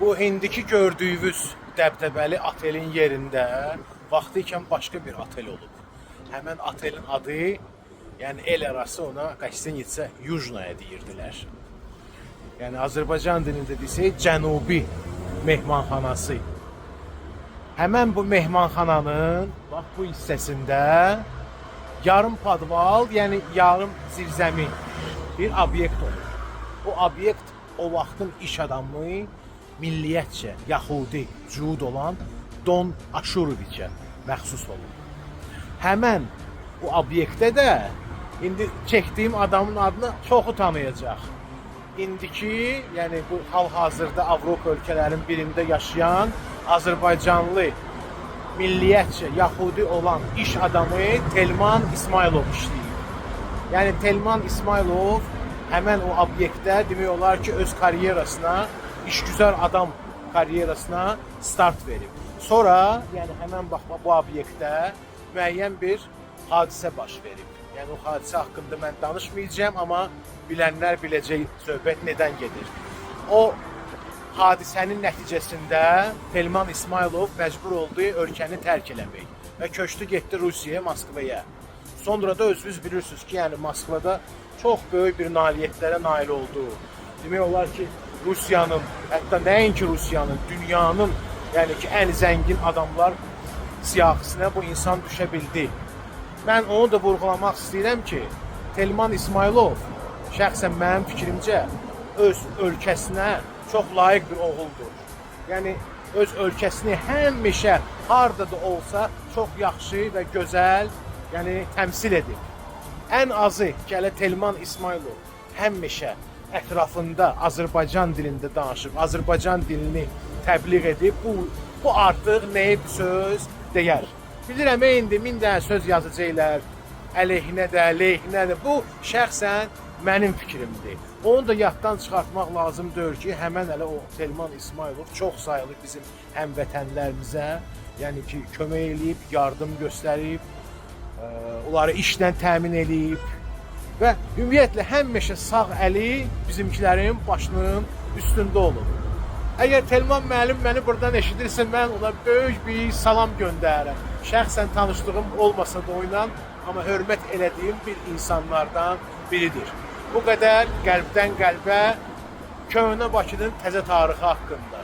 Bu indiki gördüyünüz dəbdəbəli otelin yerində vaxtı ikən başqa bir otel olub. Həmən otelin adı, yəni el arası ona Qastinitsa Yujnaya deyirdilər. Yəni Azərbaycan dilində desək Cənubi mehmanxanası. Həmən bu mehmanxananın bax bu hissəsində yarım padval, yəni yarım zirzəmi bir obyekt olur. O obyekt o vaxtın iş adamı milliyyətcə, Yahudi, Cud olan Don Aşuroviçə məxsus olub. Həmən o obyektdə də indi çəkdiyim adamın adını çoxu tanıyacaq. İndiki, yəni bu hal-hazırda Avropa ölkələrinin birində yaşayan Azərbaycanlı milliyyətcə, Yahudi olan iş adamı Telman İsmailov işləyir. Yəni Telman İsmailov həmən o obyektdə demək olar ki, öz karyerasına, işgüzar adam karyerasına start verib. Sonra, yəni həmən bax bu obyektdə müəyyən bir hadisə baş verib. Yəni o hadisə haqqında mən danışmayacağım, amma bilənlər biləcək söhbət nədən gedir. O hadisənin nəticəsində Telman İsmailov məcbur oldu ölkəni tərk eləmək və köçdü getdi Rusiyaya, Moskvaya. Sonra da özünüz bilirsiniz ki, yəni Moskvada çox böyük bir nailiyyətlərə nail oldu. Demək olar ki, Rusiyanın, hətta nəinki Rusiyanın, dünyanın, yəni ki, ən zəngin adamlar siyahısına bu insan düşə bildi. Mən onu da vurğulamaq istəyirəm ki, Telman İsmailov şəxsən mənim fikrimcə öz ölkəsinə çox layiq bir oğuldur. Yəni, öz ölkəsini həmişə harada da olsa çox yaxşı və gözəl, yəni təmsil edib. Ən azı gələ Telman İsmailov həmişə ətrafında Azərbaycan dilində danışıb, Azərbaycan dilini təbliğ edib, bu artıq nəyə bir söz deyər. Bilirəm, indi min dənə söz yazacaqlar, əleyhinə də, leyhinə də. Bu şəxsən mənim fikrimdir. Onu da yaddan çıxartmaq lazımdır ki, həmən hələ o Telman İsmailov çox sayılı bizim həmvətənlərimizə, yəni ki, kömək eləyib, yardım göstərib, onları işlə təmin eləyib və ümumiyyətlə həmişə sağ əli bizimkilərin başının üstündə olub. Əgər Telman müəllim məni buradan eşidirsə, mən ona böyük bir salam göndərirəm. Şəxsən tanışdığım olmasa da oynan, amma hörmət elədiyim bir insanlardan biridir. Bu qədər qəlbdən qəlbə Köhnə Bakının təzə tarixi haqqında.